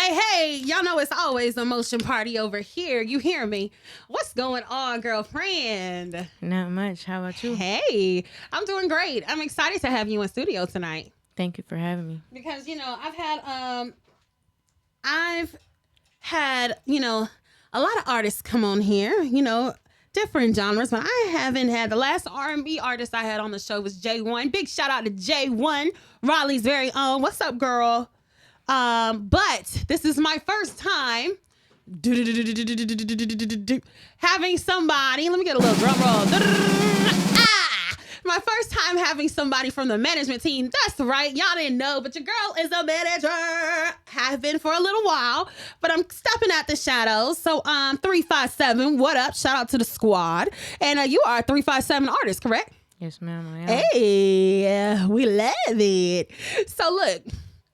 Hey, y'all know it's always a motion party over here. You hear me? What's going on, girlfriend? Not much. How about you? Hey, I'm doing great. I'm excited to have you in studio tonight. Thank you for having me. Because, I've had, a lot of artists come on here, different genres, but I haven't had the last R&B artist I had on the show was J1. Big shout out to J1, Raleigh's very own. What's up, girl? But this is my first time having somebody. Let me get a little drum roll. My first time having somebody from the management team. That's right. Y'all didn't know, but your girl is a manager. Have been for a little while, but I'm stepping at the shadows. So 357, what up? Shout out to the squad. And you are a 357 artist, correct? Yes, ma'am. I am. Hey, we love it. So look,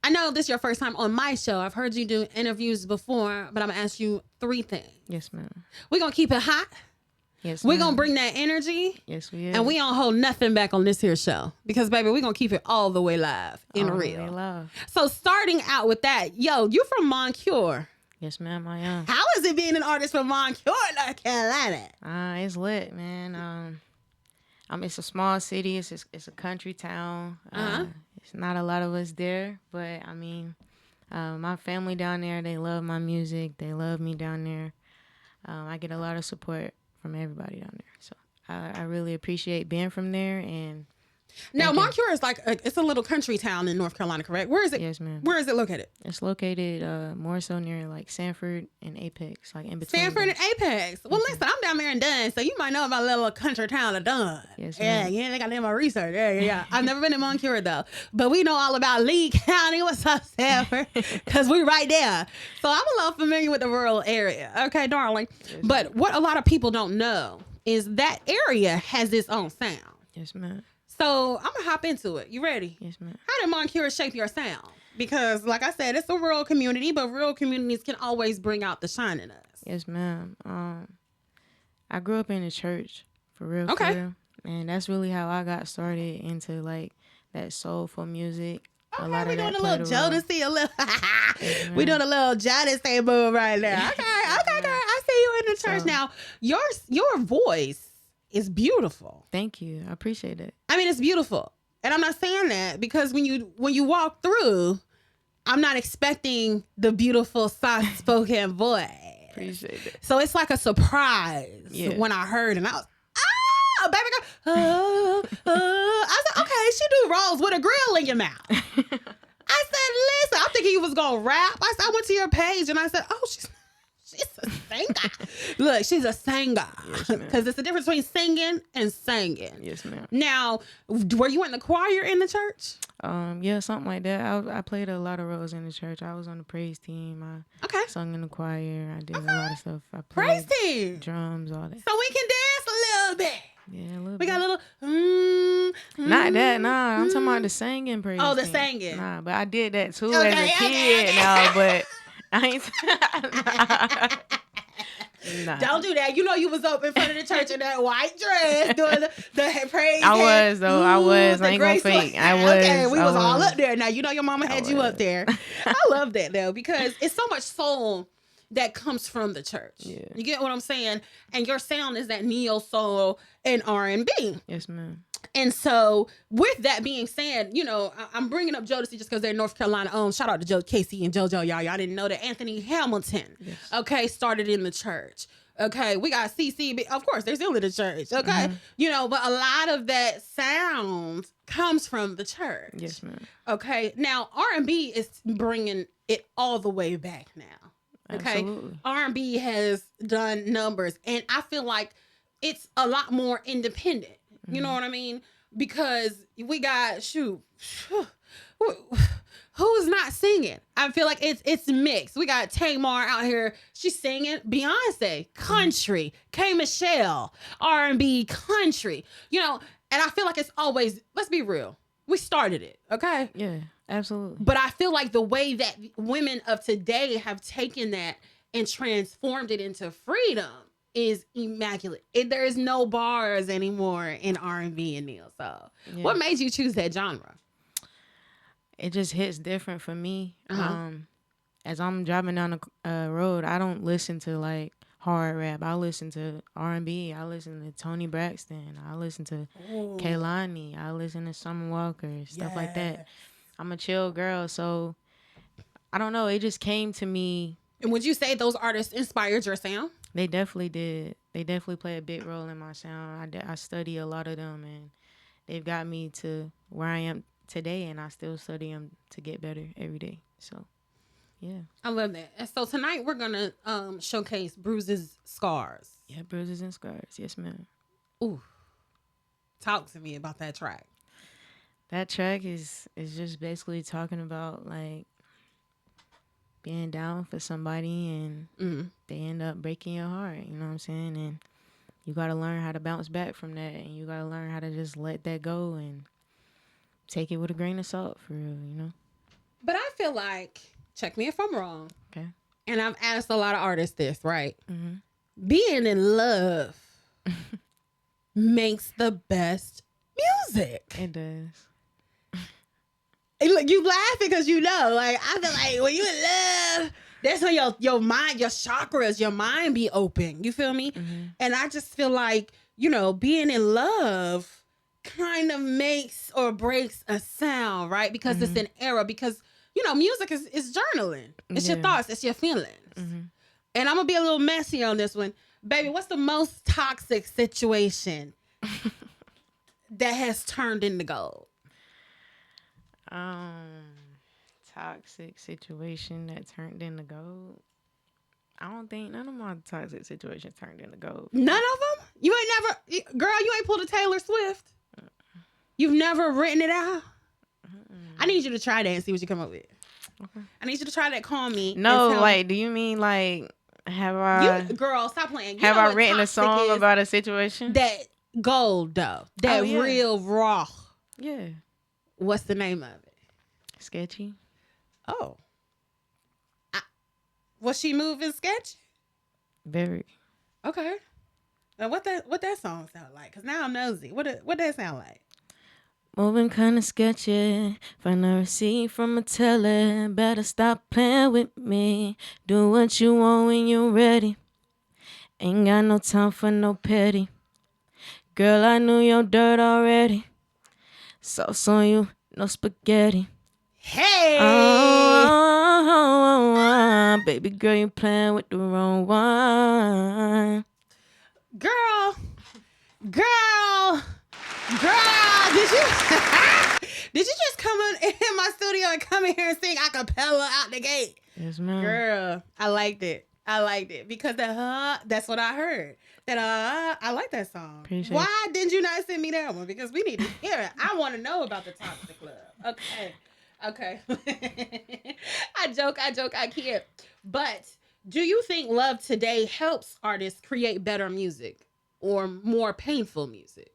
I know this is your first time on my show. I've heard you do interviews before, but I'm going to ask you three things. Yes, ma'am. We're going to keep it hot. Yes, we're going to bring that energy. Yes, we are. And we don't hold nothing back on this here show. Because, baby, we're going to keep it all the way live in all real. The way live. So starting out with that, you from Moncure. Yes, ma'am, I am. How is it being an artist from Moncure, North Carolina? It's lit, man. It's a small city. It's a country town. It's not a lot of us there, but my family down there, they love my music. They love me down there. I get a lot of support from everybody down there. So I really appreciate being from there. And now, Moncure is it's a little country town in North Carolina, correct? Where is it? Yes, ma'am. Where is it located? It's located more so near like Sanford and Apex, like in between. Sanford and Apex. Well, listen, I'm down there in Dunn, so you might know about a little country town of Dunn. Yes, ma'am. Yeah, they got to do my research. Yeah. I've never been in Moncure, though. But we know all about Lee County. What's up, Sanford? Because we right there. So I'm a little familiar with the rural area. Okay, darling. Yes, but what a lot of people don't know is that area has its own sound. Yes, ma'am. So I'm going to hop into it. You ready? Yes, ma'am. How did Moncure shape your sound? Because, like I said, it's a rural community, but rural communities can always bring out the shine in us. Yes, ma'am. I grew up in the church, for real. Okay. For real. And that's really how I got started into, like, that soulful music. Okay, we doing a little Jodeci, we doing a little Jodeci move right now. Okay, girl. I see you in the church. Now, your voice is beautiful. Thank you. I appreciate it. I mean, it's beautiful. And I'm not saying that because when you walk through, I'm not expecting the beautiful soft-spoken voice. Appreciate it. So it's like a surprise when I heard, and I was, baby girl. I said, okay, she do rolls with a grill in your mouth. I said, listen, I'm thinking you was going to rap. I went to your page, and I said, oh, she's a singer. Look, she's a singer. Because it's the difference between singing and singing. Yes, ma'am. Now, were you in the choir in the church? Yeah, something like that. I played a lot of roles in the church. I was on the praise team. I sung in the choir. I did a lot of stuff. I played praise team, drums, all that. So we can dance a little bit. Yeah, a little bit. We got a little. Not that, nah. I'm talking about the singing praise. Oh, the team. singing. Nah, but I did that too as a kid. No, but I ain't. Nah. Don't do that. You know you was up in front of the church in that white dress doing the praise. I was though. I was. I ain't gonna fake. I was. Okay, we was all up there. Now you know your mama had you up there. I love that though because it's so much soul that comes from the church. Yeah. You get what I'm saying? And your sound is that neo soul and R&B. Yes, ma'am. And so, with that being said, I'm bringing up Jodeci just because they're North Carolina owned. Shout out to Casey and JoJo, y'all. Y'all didn't know that Anthony Hamilton, started in the church. Okay, we got CC. Of course, they're still in the church. Okay, but a lot of that sound comes from the church. Yes, ma'am. Okay, now R&B is bringing it all the way back now. Okay, absolutely. R&B has done numbers, and I feel like it's a lot more independent. You know what I mean? Because we got who's not singing? I feel like it's mixed. We got Tamar out here. She's singing Beyonce, country, K. Michelle, R&B, country. And I feel like it's always, let's be real. We started it, okay? Yeah, absolutely. But I feel like the way that women of today have taken that and transformed it into freedom is immaculate. There is no bars anymore in R&B and neo soul. What made you choose that genre? It just hits different for me. as I'm driving down the road, I don't listen to like hard rap. I listen to R&B. I listen to Tony Braxton. I listen to Kehlani. I listen to Summer Walker, stuff like that. I'm a chill girl, so I don't know. It just came to me. And would you say those artists inspired your sound? They definitely did. They definitely play a big role in my sound. I study a lot of them, and they've got me to where I am today, and I still study them to get better every day. So, yeah. I love that. And so tonight we're going to showcase Bruises, Scars. Yeah, Bruises and Scars. Yes, ma'am. Ooh. Talk to me about that track. That track is just basically talking about, like, being down for somebody and they end up breaking your heart. You know what I'm saying? And you got to learn how to bounce back from that. And you got to learn how to just let that go and take it with a grain of salt, for real, you know? But I feel like, check me if I'm wrong. Okay. And I've asked a lot of artists this, right? Mm-hmm. Being in love makes the best music. It does. And look, you laughing because you know, like, I feel like when you in love, that's when your mind, your chakras, your mind be open. You feel me? Mm-hmm. And I just feel like, you know, being in love kind of makes or breaks a sound, right? Because it's an era. Because, you know, music is journaling. It's your thoughts. It's your feelings. Mm-hmm. And I'm going to be a little messy on this one. Baby, what's the most toxic situation that has turned into gold? Toxic situation that turned into gold. I don't think none of my toxic situations turned into gold. None of them? You ain't never, girl, you ain't pulled a Taylor Swift. You've never written it out? I need you to try that and see what you come up with. Okay. I need you to try that. Call me. No, like, do you mean like, have I? Girl, stop playing. Have I written a song about a situation? That gold, though. That real raw. Yeah. What's the name of it? Sketchy. Oh. Was she moving sketchy? Very. Okay. Now what that song sound like? Cause now I'm nosy. What that sound like? Moving kind of sketchy. Find a receipt from a teller. Better stop playing with me. Do what you want when you're ready. Ain't got no time for no petty. Girl, I knew your dirt already. Sauce on you, no spaghetti. Hey! Baby girl, you playing with the wrong one. Girl, did you just come in my studio and come in here and sing a cappella out the gate? Yes, ma'am. Girl, I liked it because that's what I heard. I like that song. Appreciate Why didn't you not send me that one? Because we need to hear it. I want to know about the Toxic Club. Okay. I joke, I kid. But do you think love today helps artists create better music or more painful music?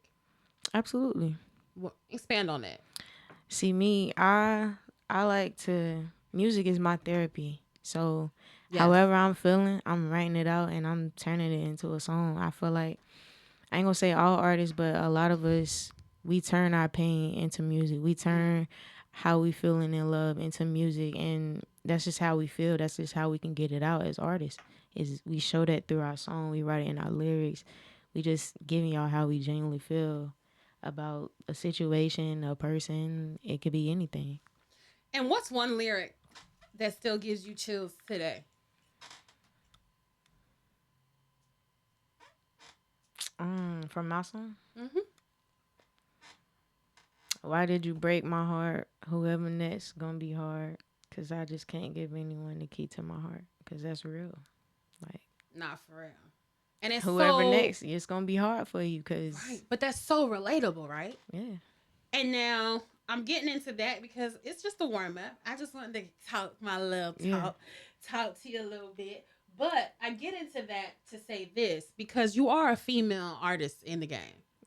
Absolutely. Well, expand on that. See, me, I like to, music is my therapy. So however I'm feeling, I'm writing it out and I'm turning it into a song. I feel like, I ain't gonna say all artists, but a lot of us, we turn our pain into music. We turn how we feeling in love into music, and that's just how we feel. That's just how we can get it out as artists. Is we show that through our song. We write it in our lyrics. We just giving y'all how we genuinely feel about a situation, a person. It could be anything. And what's one lyric that still gives you chills today? From my song? Mm-hmm. Why did you break my heart? Whoever next gonna be hard. Cause I just can't give anyone the key to my heart. Cause that's real. Like, not for real. And it's whoever next, it's gonna be hard for you. Cause right. But that's so relatable, right? Yeah. And now I'm getting into that because it's just a warm up. I just wanted to talk my little talk to you a little bit. But I get into that to say this because you are a female artist in the game.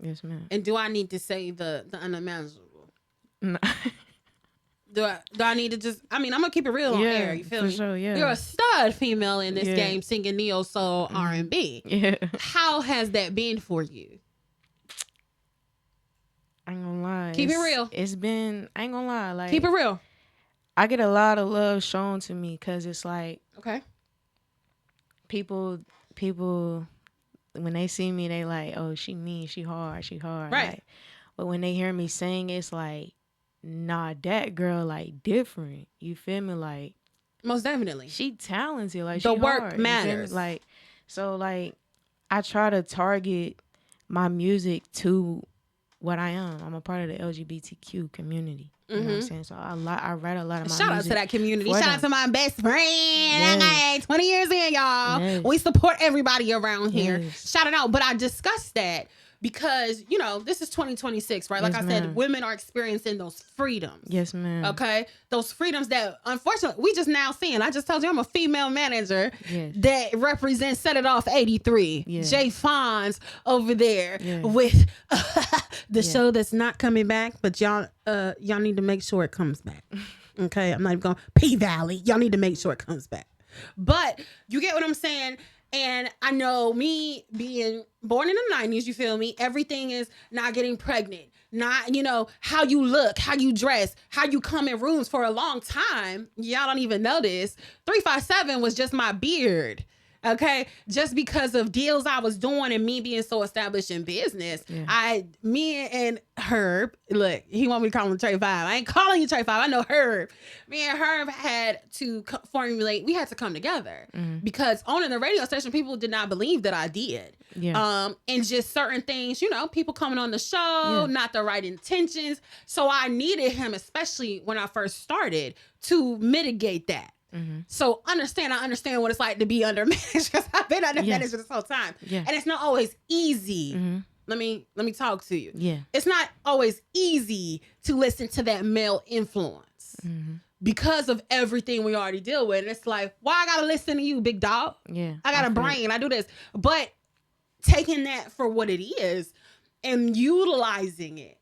Yes, ma'am. And do I need to say the unimaginable? No. Do I need to just? I mean, I'm gonna keep it real on air. You feel me? Sure, yeah. You're a stud female in this game, singing neo soul R&B. Yeah. How has that been for you? I ain't gonna lie. Keep it real. It's been. I ain't gonna lie. Like, keep it real. I get a lot of love shown to me because it's like Okay. people when they see me, they like, oh, she mean, she hard. Right. Like, but when they hear me sing, it's like, nah, that girl like different. You feel me? Like, Most definitely. she talented. Like, The she work hard. matters. Like, so like, I try to target my music to what I am. I'm a part of the LGBTQ community. You know what I'm saying? So I write a lot of my Shout out music to that community. for Shout them. out to my best friend. Yes. Okay, 20 years in, y'all. Yes. We support everybody around here. Yes. Shout it out. But I discussed that because, you know, this is 2026, right? Like Yes, I said, ma'am. women are experiencing those freedoms. Yes, ma'am. Okay? Those freedoms that, unfortunately, we just now seeing. I just told you I'm a female manager Yes. that represents Set It Off 83. Yeah. Jay Fonz over there Yeah. with the show that's not coming back, but y'all need to make sure it comes back. Okay? I'm not even going P-Valley. Y'all need to make sure it comes back. But you get what I'm saying? And I know me being born in the 90s, you feel me? Everything is not getting pregnant, not, you know, how you look, how you dress, how you come in rooms for a long time. Y'all don't even know this. 357 was just my beard. Okay, just because of deals I was doing and me being so established in business, me and Herb, look, he want me to call him Trey 5. I ain't calling you Trey 5. I know Herb. Me and Herb had to formulate. We had to come together because owning the radio station, people did not believe that I did. Yeah. And just certain things, you know, people coming on the show, not the right intentions. So I needed him, especially when I first started, to mitigate that. So I understand what it's like to be under managed because I've been under managed this whole time. Yeah. And it's not always easy. Let me talk to you. Yeah. It's not always easy to listen to that male influence because of everything we already deal with. And it's like, why I gotta listen to you, big dog? Yeah. I got a brain. I do this. But taking that for what it is and utilizing it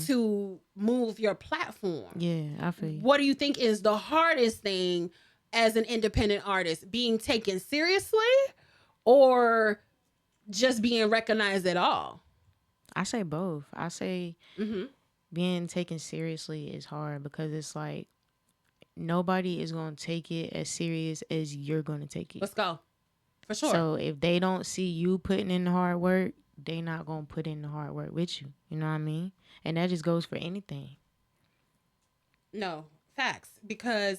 to move your platform. Yeah, I feel you. What do you think is the hardest thing as an independent artist? Being taken seriously or just being recognized at all? I say both. I say being taken seriously is hard because it's like nobody is going to take it as serious as you're going to take it. Let's go. For sure. So if they don't see you putting in the hard work, they not going to put in the hard work with you. You know what I mean? And that just goes for anything. No, facts. Because,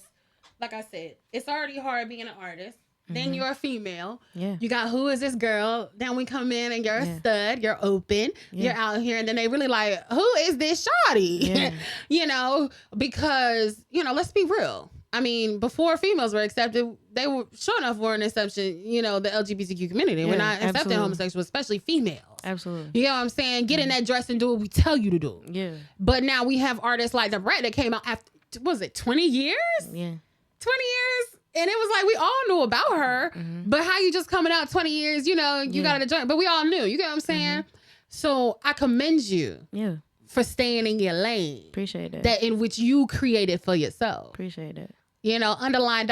like I said, it's already hard being an artist. Then you're a female. Yeah. You got who is this girl? Then we come in and you're a stud. You're open. You're out here. And then they really like, who is this shawty? Yeah. You know, because, you know, let's be real. I mean, before females were accepted, they were sure enough were an exception, you know, the LGBTQ community. Yeah, we're not accepting absolutely. homosexuals, especially females. Absolutely. You know what I'm saying? Get in that dress and do what we tell you to do. Yeah. But now we have artists like the Brat that came out after, what was it, 20 years? Yeah. 20 years? And it was like, we all knew about her. But how you just coming out 20 years, you know, you got a joint. But we all knew. You get what I'm saying? So I commend you Yeah. for staying in your lane. Appreciate that. That in which you created for yourself. Appreciate that. You know, underline ...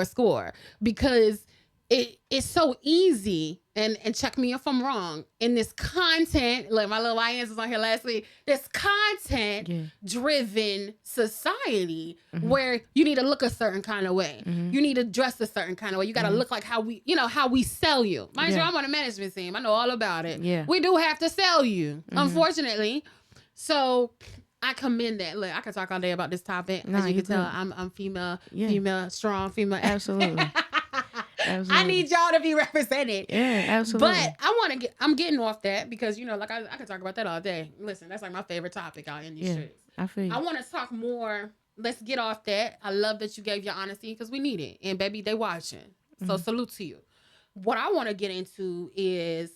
score. Because it's so easy, and check me if I'm wrong, in this content, like my little YNs was on here last week, this content-driven society where you need to look a certain kind of way. You need to dress a certain kind of way. You got to look like how we sell you. Mind you, I'm on a management team. I know all about it. Yeah. We do have to sell you, unfortunately. So I commend that. Look, I could talk all day about this topic. No, As you can tell, good. I'm female, Yeah. strong, female. Absolutely. I need y'all to be represented. Yeah, absolutely. But I'm getting off that because, you know, like I could talk about that all day. Listen, that's like my favorite topic out in these streets. I feel you. I want to talk more. Let's get off that. I love that you gave your honesty because we need it. And baby, they watching. So salute to you. What I want to get into is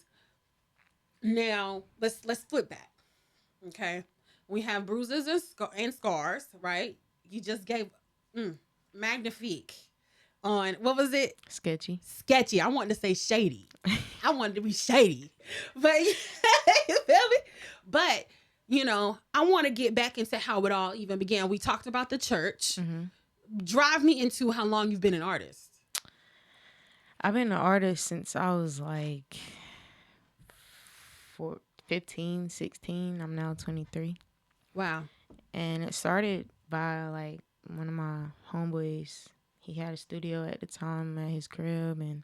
now let's flip back. Okay. We have bruises and scars, right? You just gave magnifique on, what was it? Sketchy. I wanted to say shady. I wanted to be shady. But, you feel me? But, you know, I want to get back into how it all even began. We talked about the church. Drive me into how long you've been an artist. I've been an artist since I was like 15, 16. I'm now 23. Wow. And it started by like one of my homeboys, he had a studio at the time at his crib, and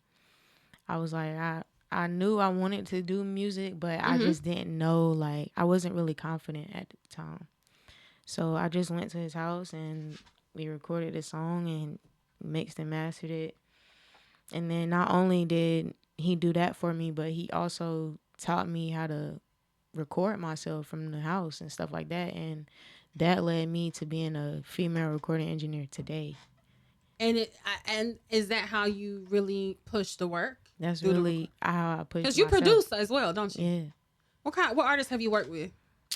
I was like, I knew I wanted to do music, but I just didn't know, like, I wasn't really confident at the time. So I just went to his house and we recorded the song and mixed and mastered it. And then not only did he do that for me, but he also taught me how to record myself from the house and stuff like that. And that led me to being a female recording engineer today. And is that how you really push the work? That's really how I push. Because you produce as well, don't you? Yeah. What artists have you worked with?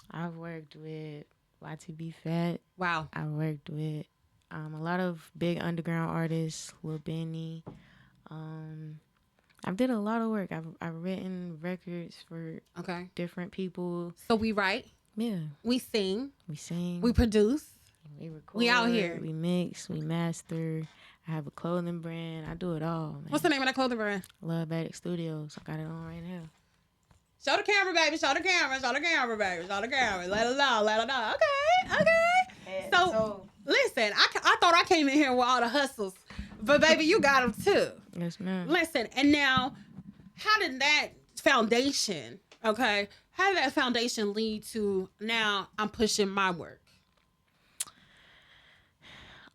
I've worked with YTB Fat. Wow. I worked with a lot of big underground artists, Lil Benny. I've did a lot of work. I've written records for different people. So we write. Yeah. We sing. We produce. We record. We out here. We mix. We master. I have a clothing brand. I do it all, man. What's the name of that clothing brand? Love Addict Studios. I got it on right now. Show the camera, baby. Show the camera. Show the camera, baby. Show the camera. Let it know. Let it know. Okay. So listen, I thought I came in here with all the hustles, but baby, you got them too. Yes, ma'am. Listen, and now, how did that foundation, how did that foundation lead to now I'm pushing my work?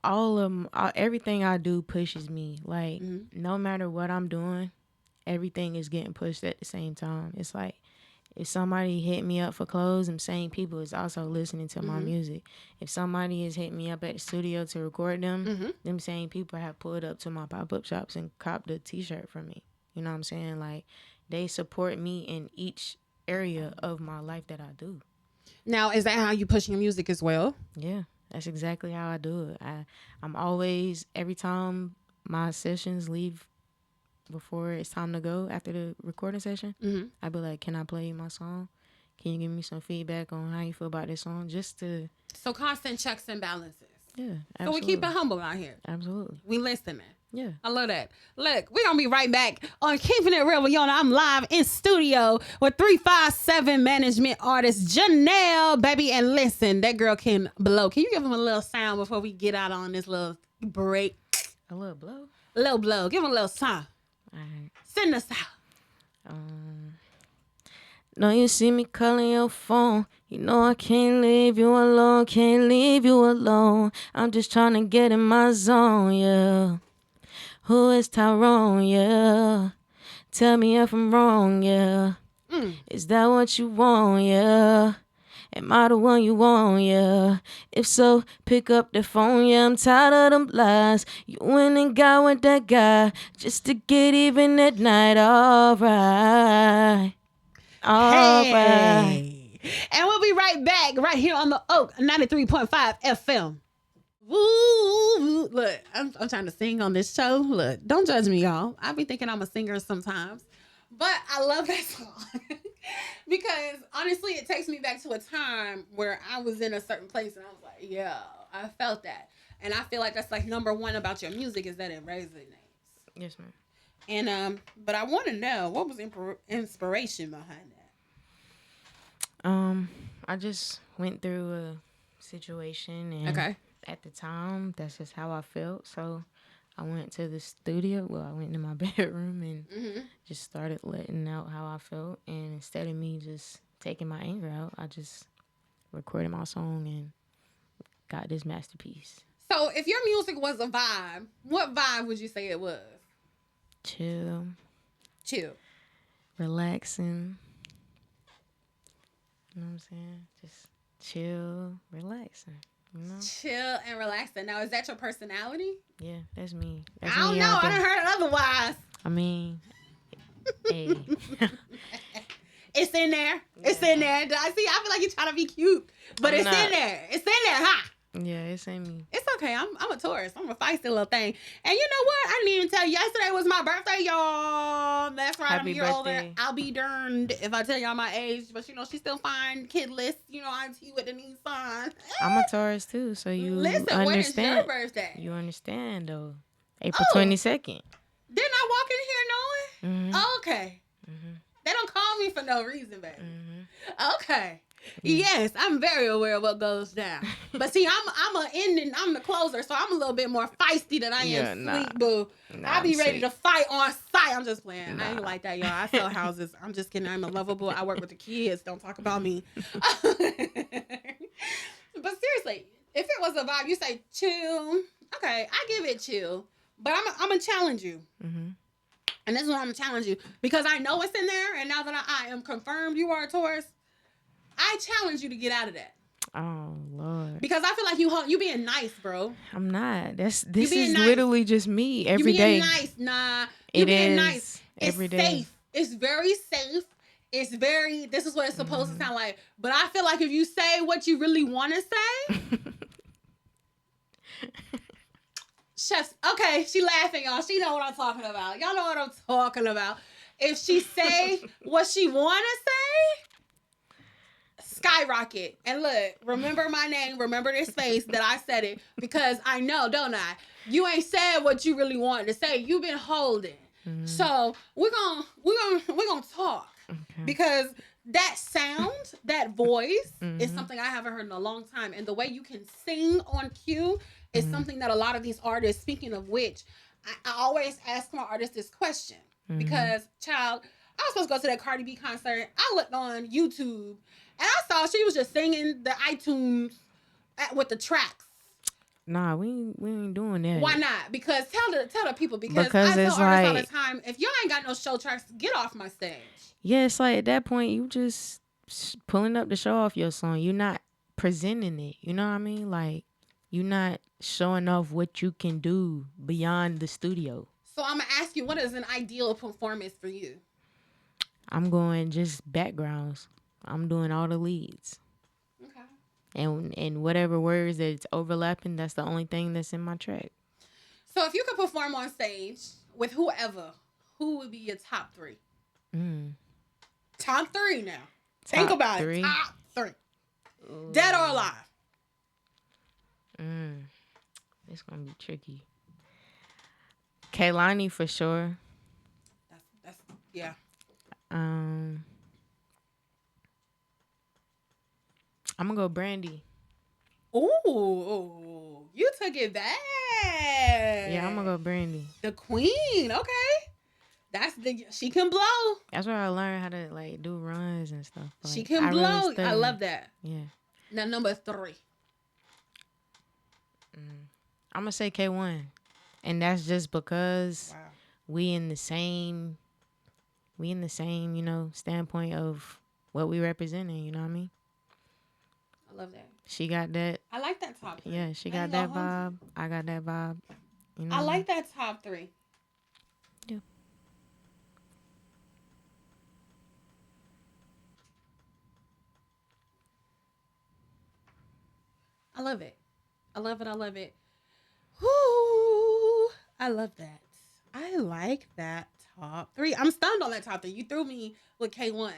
Everything I do pushes me. Like, no matter what I'm doing, everything is getting pushed at the same time. It's like, if somebody hit me up for clothes, them same people is also listening to my music. If somebody is hitting me up at the studio to record them, them same people have pulled up to my pop-up shops and copped a t-shirt from me. You know what I'm saying? Like, they support me in each area of my life that I do. Now, is that how you push your music as well? Yeah, that's exactly how I do it. I'm always, every time my sessions leave before it's time to go after the recording session, I'd be like, can I play my song? Can you give me some feedback on how you feel about this song? So constant checks and balances. Yeah, absolutely. So we keep it humble out here. Absolutely. We listening. Yeah. I love that. Look, we're going to be right back on Keeping It Real with Yona. I'm live in studio with 357 management artist Jenielle, baby. And listen, that girl can blow. Can you give him a little sound before we get out on this little break? A little blow? A little blow. Give him a little sound. All right. Send us out. No, you see me calling your phone. You know I can't leave you alone. Can't leave you alone. I'm just trying to get in my zone, yeah. Who is Tyrone, yeah? Tell me if I'm wrong, yeah. Is that what you want, yeah? Am I the one you want, yeah? If so, pick up the phone, yeah. I'm tired of them lies. You went and got with that guy just to get even at night, alright. Hey. And we'll be right back right here on the Oak 93.5 FM. Woo! Look, I'm trying to sing on this show. Look, don't judge me, y'all. I be thinking I'm a singer sometimes. But I love that song because honestly, it takes me back to a time where I was in a certain place and I was like, yeah, I felt that. And I feel like that's like number one about your music is that it resonates. Yes, ma'am. And but I want to know, what was inspiration behind that? I just went through a situation and at the time, that's just how I felt. So I went to the studio. Well, I went to my bedroom and just started letting out how I felt. And instead of me just taking my anger out, I just recorded my song and got this masterpiece. So if your music was a vibe, what vibe would you say it was? Chill. Relaxing. You know what I'm saying? Just chill, relaxing. You know? Chill and relaxing. Now, is that your personality? Yeah, that's me. I don't know. I done heard it otherwise. I mean, hey. It's in there. Yeah. It's in there. I feel like you're trying to be cute, but it's in there. It's in there, huh? Yeah, it's in me. It's okay. I'm a Taurus. I'm a feisty little thing. And you know what? I didn't even tell you. Yesterday was my birthday, y'all. That's right. I'm a year older. I'll be darned if I tell y'all my age. But, you know, she's still fine. Kidless. You know, auntie with the Nissan. I'm a Taurus, too. So you understand. When is your birthday? You understand, though. April 22nd. Didn't I walk in here knowing? Mm-hmm. Oh, okay. Mm-hmm. They don't call me for no reason, baby. Mm-hmm. Okay. Yes, I'm very aware of what goes down. But see, I'm a ending. I'm the closer, so I'm a little bit more feisty than I am sweet, boo. I be ready to fight on sight. I'm just playing. I ain't like that, y'all. I sell houses. I'm just kidding. I'm a lovable. I work with the kids. Don't talk about me. But seriously, if it was a vibe, you say chill. Okay, I give it chill. But I'm gonna challenge you. Mm-hmm. And this is what I'm gonna challenge you because I know it's in there, and now that I am confirmed you are a Taurus, I challenge you to get out of that. Oh Lord. Because I feel like you being nice, bro. I'm not. This is nice. literally just me every you day. being nice. Nah. You being nice. Every day. Safe. It's very safe. It's very, this is what it's supposed to sound like. But I feel like if you say what you really want to say. Okay, she laughing, y'all. She know what I'm talking about. Y'all know what I'm talking about. If she say what she want to say, skyrocket. And look, remember my name, remember this face that I said it, because I know, don't I? You ain't said what you really wanted to say. You've been holding. Mm-hmm. So we're gonna talk. Okay. Because that sound, that voice is something I haven't heard in a long time. And the way you can sing on cue is something that a lot of these artists, speaking of which, I always ask my artists this question. Because, child, I was supposed to go to that Cardi B concert. I looked on YouTube and I saw she was just singing the iTunes with the tracks. Nah, we ain't doing that. Why not? Because tell the people, because I tell artists all the time, if y'all ain't got no show tracks, get off my stage. Yeah, it's like at that point you just pulling up to show off your song. You're not presenting it. You know what I mean? Like, you're not showing off what you can do beyond the studio. So I'm gonna ask you, what is an ideal performance for you? I'm going just backgrounds. I'm doing all the leads. Okay. And whatever words that's overlapping, that's the only thing that's in my track. So if you could perform on stage with whoever, who would be your top three? Top three now. Think about it. Top three. Ooh. Dead or alive? It's gonna be tricky. Kaylani for sure. That's yeah. I'm gonna go Brandy. Ooh, you took it back. Yeah, I'm gonna go Brandy. The queen, okay. She can blow. That's where I learned how to like do runs and stuff. Like, she can blow. Really I love that. Yeah. Now number 3. I'm gonna say K1, and that's just because we in the same, you know, standpoint of what we representing. You know what I mean? I love that. She got that. I like that top 3. Yeah, she got that vibe. I got that vibe. You know I like that top 3. Yeah. I love it. I love it. I love it. Whoo! I love that. I like that top 3. I'm stunned on that top 3. You threw me with K1.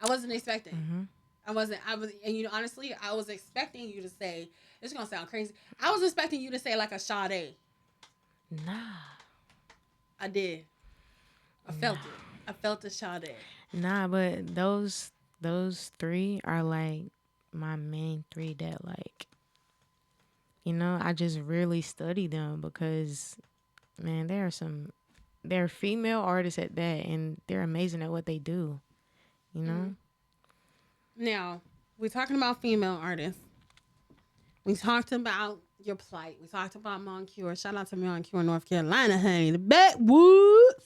I wasn't expecting. And you know, honestly, I was expecting you to say, it's going to sound crazy. I was expecting you to say like a Sade. Nah. I did. I felt it. I felt the Sade. Nah, but those 3 are like my main 3 that like, you know, I just really study them because, man, they're female artists at that, and they're amazing at what they do, you know? Now, we're talking about female artists. We talked about your plight. We talked about Moncure. Shout out to Moncure, North Carolina, honey. The backwoods.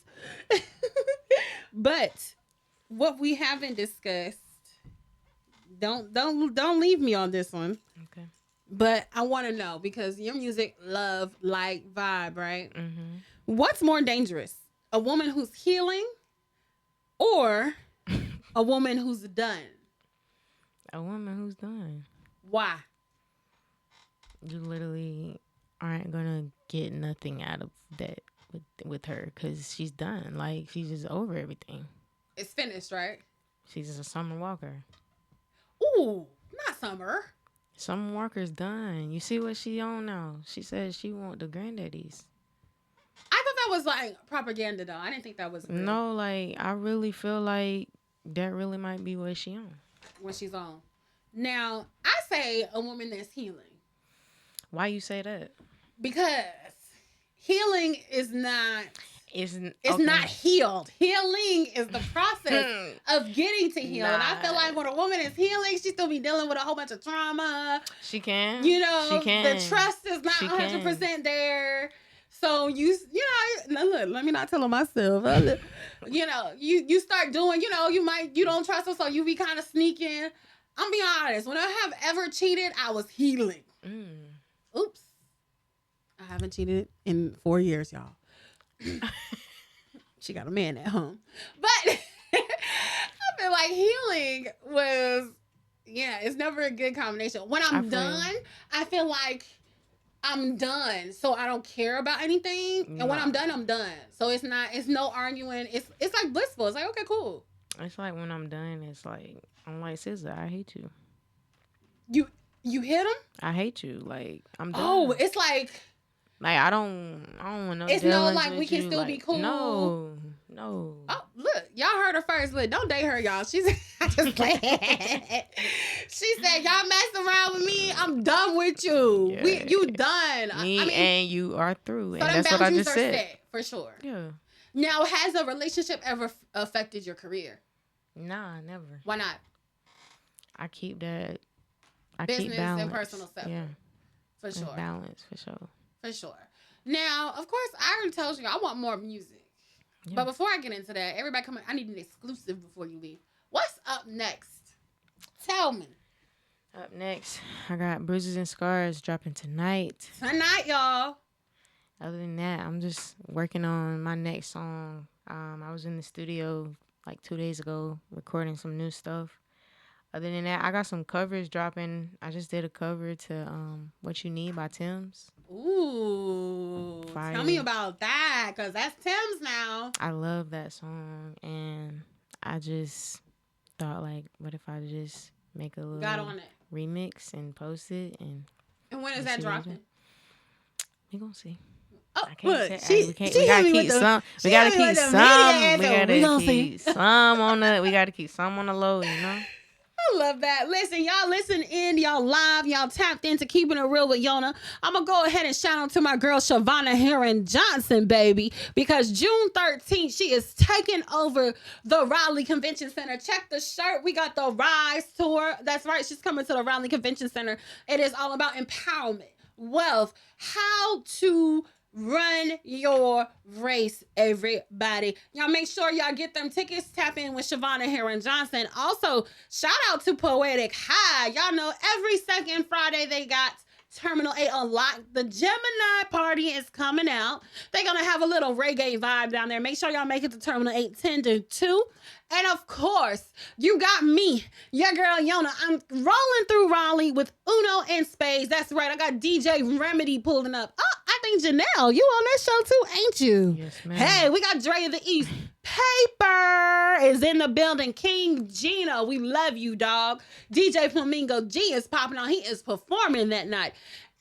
But what we haven't discussed, don't leave me on this one. Okay. But I want to know, because your music, love, like, vibe, right? Mm-hmm. What's more dangerous? A woman who's healing or a woman who's done? A woman who's done. Why? You literally aren't gonna get nothing out of that with her because she's done. Like, she's just over everything. It's finished, right? She's just a Summer Walker. Ooh, not Summer. Summer Walker's done. You see what she on now? She says she want the granddaddies. I thought that was like propaganda, though. I didn't think that was real. No, like, I really feel like that really might be what she on. when she's on. Now, I say a woman that's healing. Why you say that? Because healing is not... It's okay. not healed. Healing is the process of getting to heal. And I feel like when a woman is healing, she still be dealing with a whole bunch of trauma. She can. You know, she can. The trust is not 100% there. So you know, look, let me not tell her myself. You know, you start doing, you know, you don't trust her, so you be kind of sneaking. I'm being honest. When I have ever cheated, I was healing. Oops. I haven't cheated in 4 years, y'all. She got a man at home. But I feel like healing was, it's never a good combination. When I'm done, I feel like I'm done. So I don't care about anything. And when I'm done, I'm done. So it's no arguing. It's like blissful. It's like, okay, cool. It's like when I'm done, it's like, I'm like, SZA, I hate you. You hit him? I hate you. Like, I'm done. Oh, it's like I don't want no. It's no like we can still be cool. No. Oh, look, y'all heard her first. Look, don't date her, y'all. She's just playing. She said, y'all mess around with me, I'm done with you. Yeah. You done. Me and you are through. So and that's what I just said. Set, for sure. Yeah. Now, has a relationship ever affected your career? Nah, never. Why not? I keep that. Business and personal separate. Yeah. For sure. Balance, for sure. For sure. Now, of course, I already told you I want more music. Yeah. But before I get into that, everybody come in. I need an exclusive before you leave. What's up next? Tell me. Up next, I got Bruises and Scars dropping tonight. Tonight, y'all. Other than that, I'm just working on my next song. I was in the studio like 2 days ago recording some new stuff. Other than that, I got some covers dropping. I just did a cover to What You Need by Tim's. Ooh. Fire. Tell me about that, because that's Tim's now. I love that song, and I just thought, like, what if I just make a little remix and post it? And when is that dropping? We gonna see. Oh, I can't say. We gotta keep some. We gotta keep some on the low, you know. I love that. Listen, y'all listen in, y'all live, y'all tapped into Keeping It Real with Yona. I'm going to go ahead and shout out to my girl, Shavonna Heron Johnson, baby, because June 13th, she is taking over the Raleigh Convention Center. Check the shirt. We got the Rise Tour. That's right. She's coming to the Raleigh Convention Center. It is all about empowerment, wealth, how to run your race, everybody. Y'all make sure y'all get them tickets. Tap in with Shavonna Heron Johnson. Also, shout out to Poetic High. Y'all know every second Friday they got Terminal 8 unlocked. The Gemini party is coming out. They're going to have a little reggae vibe down there. Make sure y'all make it to Terminal 8 10 to 2. And of course, you got me, your girl Yona. I'm rolling through Raleigh with Uno and Spades. That's right. I got DJ Remedy pulling up. Oh, I think Jenielle, you on that show too, ain't you? Yes, ma'am. Hey, we got Dre of the East. Paper is in the building. King Gino, we love you, dog. DJ Flamingo G is popping on. He is performing that night.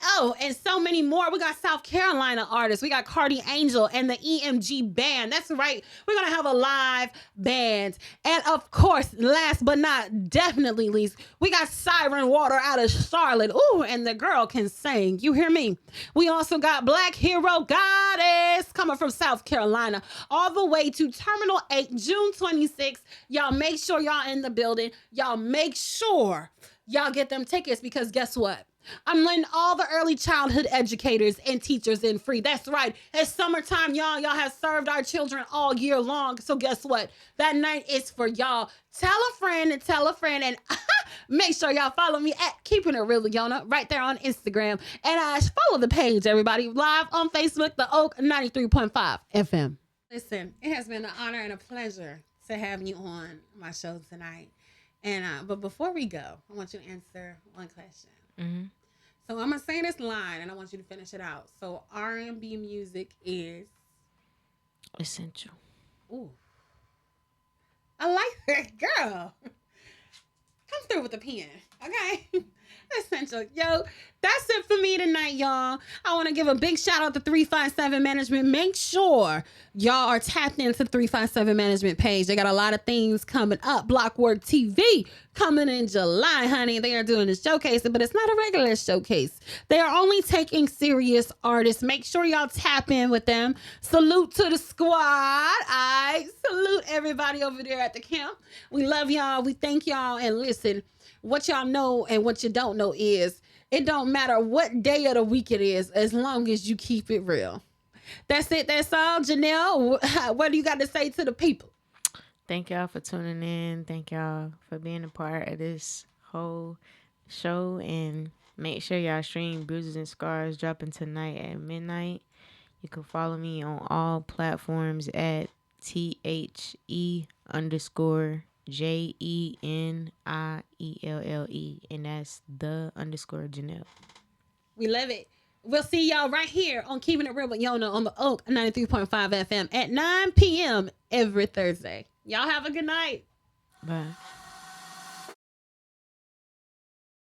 Oh, and so many more. We got South Carolina artists. We got Cardi Angel and the EMG band. That's right. We're going to have a live band. And of course, last but not definitely least, we got Siren Water out of Charlotte. Ooh, and the girl can sing. You hear me? We also got Black Hero Goddess coming from South Carolina all the way to Terminal 8, June 26th. Y'all make sure y'all in the building. Y'all make sure y'all get them tickets, because guess what? I'm letting all the early childhood educators and teachers in free. That's right. It's summertime, y'all. Y'all have served our children all year long. So guess what? That night is for y'all. Tell a friend and tell a friend. And make sure y'all follow me at Keeping It Real with Yona right there on Instagram. And follow the page, everybody. Live on Facebook, The Oak 93.5 FM. Listen, it has been an honor and a pleasure to have you on my show tonight. And but before we go, I want you to answer one question. Mm-hmm. So I'm gonna say this line, and I want you to finish it out. So R&B music is essential. Ooh, I like that, girl. Come through with the pen, okay? Essential. Yo, that's it for me tonight, y'all. I want to give a big shout out to 357 Management. Make sure y'all are tapped into 357 Management page. They got a lot of things coming up. Blockwork TV coming in July, honey. They are doing a showcase, but it's not a regular showcase. They are only taking serious artists. Make sure y'all tap in with them. Salute to the squad. I salute everybody over there at the camp. We love y'all. We thank y'all. And listen, what y'all know and what you don't know is it don't matter what day of the week it is as long as you keep it real. That's it. That's all. Jenielle, what do you got to say to the people? Thank y'all for tuning in. Thank y'all for being a part of this whole show. And make sure y'all stream Bruises and Scars dropping tonight at midnight. You can follow me on all platforms at THE_JENIELLE. And that's _Jenielle. We love it. We'll see y'all right here on Keeping It Real with Yona on the Oak 93.5 FM at 9 p.m. every Thursday. Y'all have a good night. Bye.